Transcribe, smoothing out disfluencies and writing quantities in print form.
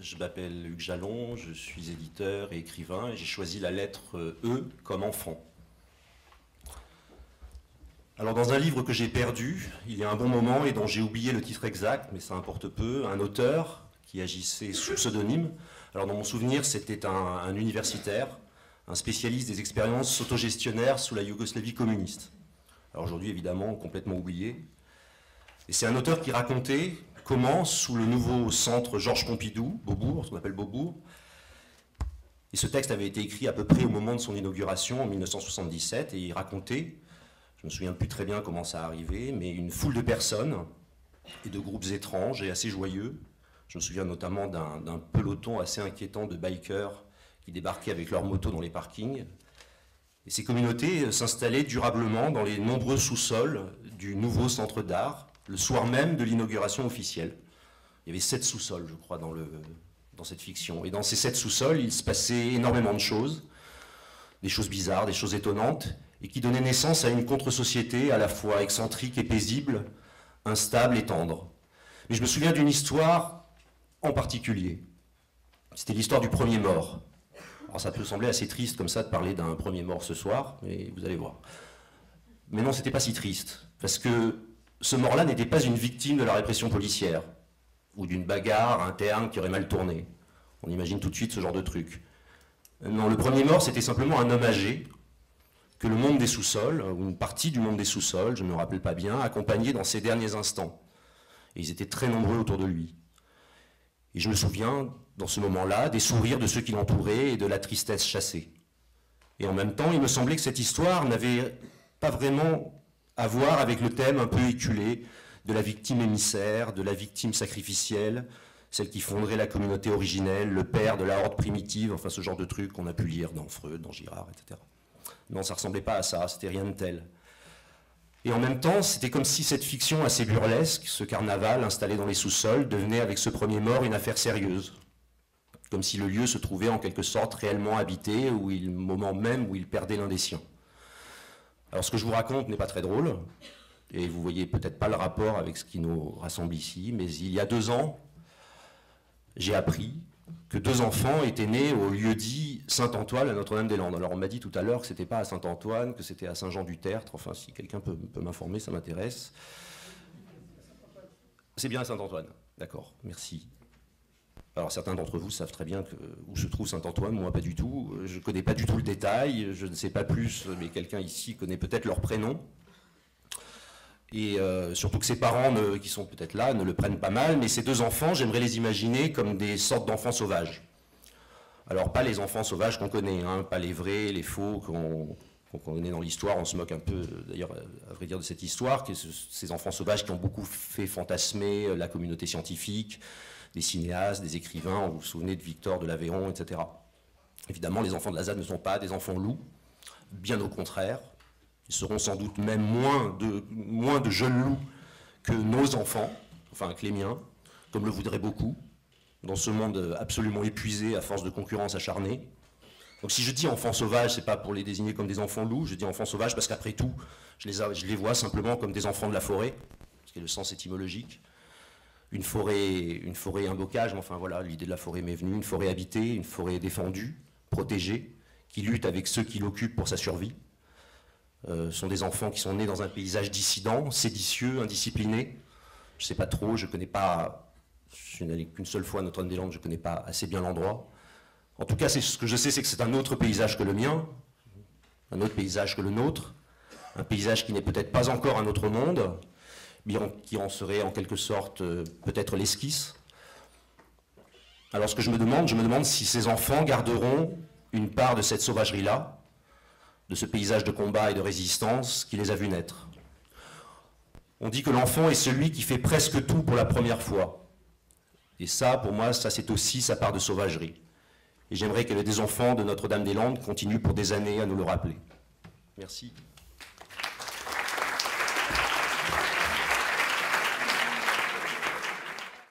Je m'appelle Hugues Jalon, je suis éditeur et écrivain et j'ai choisi la lettre E comme enfant. Alors dans un livre que j'ai perdu, il y a un bon moment et dont j'ai oublié le titre exact, mais ça importe peu, un auteur qui agissait sous pseudonyme. Alors dans mon souvenir, c'était un universitaire, un spécialiste des expériences autogestionnaires sous la Yougoslavie communiste. Alors aujourd'hui, évidemment, complètement oublié. Et c'est un auteur qui racontait comment, sous le nouveau centre Georges Pompidou, Beaubourg, ce qu'on appelle Beaubourg, et ce texte avait été écrit à peu près au moment de son inauguration en 1977, et il racontait, je ne me souviens plus très bien comment ça arrivait, mais une foule de personnes et de groupes étranges et assez joyeux. Je me souviens notamment d'un peloton assez inquiétant de bikers qui débarquaient avec leurs motos dans les parkings. Et ces communautés s'installaient durablement dans les nombreux sous-sols du nouveau centre d'art, le soir même de l'inauguration officielle. Il y avait 7 sous-sols, je crois, dans cette fiction. Et dans ces 7 sous-sols, il se passait énormément de choses, des choses bizarres, des choses étonnantes, et qui donnaient naissance à une contre-société à la fois excentrique et paisible, instable et tendre. Mais je me souviens d'une histoire en particulier. C'était l'histoire du premier mort. Alors ça peut sembler assez triste comme ça de parler d'un premier mort ce soir, mais vous allez voir. Mais non, c'était pas si triste, parce que ce mort-là n'était pas une victime de la répression policière, ou d'une bagarre interne qui aurait mal tourné. On imagine tout de suite ce genre de truc. Non, le premier mort, c'était simplement un homme âgé, que le monde des sous-sols, ou une partie du monde des sous-sols, je ne me rappelle pas bien, accompagnait dans ses derniers instants. Et ils étaient très nombreux autour de lui. Et je me souviens, dans ce moment-là, des sourires de ceux qui l'entouraient et de la tristesse chassée. Et en même temps, il me semblait que cette histoire n'avait pas vraiment à voir avec le thème un peu éculé de la victime émissaire, de la victime sacrificielle, celle qui fonderait la communauté originelle, le père de la horde primitive, enfin ce genre de trucs qu'on a pu lire dans Freud, dans Girard, etc. Non, ça ne ressemblait pas à ça, c'était rien de tel. Et en même temps, c'était comme si cette fiction assez burlesque, ce carnaval installé dans les sous-sols, devenait avec ce premier mort une affaire sérieuse. Comme si le lieu se trouvait en quelque sorte réellement habité, au moment même où il perdait l'un des siens. Alors ce que je vous raconte n'est pas très drôle, et vous voyez peut-être pas le rapport avec ce qui nous rassemble ici, mais il y a 2 ans, j'ai appris que 2 enfants étaient nés au lieu-dit Saint-Antoine à Notre-Dame-des-Landes. Alors on m'a dit tout à l'heure que c'était pas à Saint-Antoine, que c'était à Saint-Jean-du-Tertre, enfin si quelqu'un peut m'informer, ça m'intéresse. C'est bien à Saint-Antoine, d'accord, merci. Alors certains d'entre vous savent très bien où se trouve Saint-Antoine, moi pas du tout. Je ne connais pas du tout le détail, je ne sais pas plus, mais quelqu'un ici connaît peut-être leur prénom. Et surtout que ses parents, qui sont peut-être là, ne le prennent pas mal, mais ces 2 enfants, j'aimerais les imaginer comme des sortes d'enfants sauvages. Alors pas les enfants sauvages qu'on connaît, hein, pas les vrais, les faux qu'on connaît dans l'histoire, on se moque un peu d'ailleurs à vrai dire de cette histoire, ces enfants sauvages qui ont beaucoup fait fantasmer la communauté scientifique, des cinéastes, des écrivains, vous vous souvenez de Victor de l'Aveyron, etc. Évidemment, les enfants de la ZAD ne sont pas des enfants loups, bien au contraire. Ils seront sans doute même moins de jeunes loups que nos enfants, enfin que les miens, comme le voudraient beaucoup, dans ce monde absolument épuisé à force de concurrence acharnée. Donc si je dis enfants sauvages, c'est pas pour les désigner comme des enfants loups, je dis enfants sauvages parce qu'après tout, je les vois simplement comme des enfants de la forêt, ce qui est le sens étymologique. Une forêt, un bocage, mais enfin voilà, l'idée de la forêt m'est venue, une forêt habitée, une forêt défendue, protégée, qui lutte avec ceux qui l'occupent pour sa survie. Ce sont des enfants qui sont nés dans un paysage dissident, séditieux, indiscipliné. Je ne sais pas trop, je ne connais pas, je suis allé qu'une seule fois à Notre-Dame-des-Landes, je ne connais pas assez bien l'endroit. En tout cas, ce que je sais, c'est que c'est un autre paysage que le mien, un autre paysage que le nôtre, un paysage qui n'est peut-être pas encore un autre monde, qui en serait en quelque sorte peut-être l'esquisse. Alors ce que je me demande si ces enfants garderont une part de cette sauvagerie-là, de ce paysage de combat et de résistance qui les a vus naître. On dit que l'enfant est celui qui fait presque tout pour la première fois. Et ça, pour moi, ça c'est aussi sa part de sauvagerie. Et j'aimerais que les enfants de Notre-Dame-des-Landes continuent pour des années à nous le rappeler. Merci.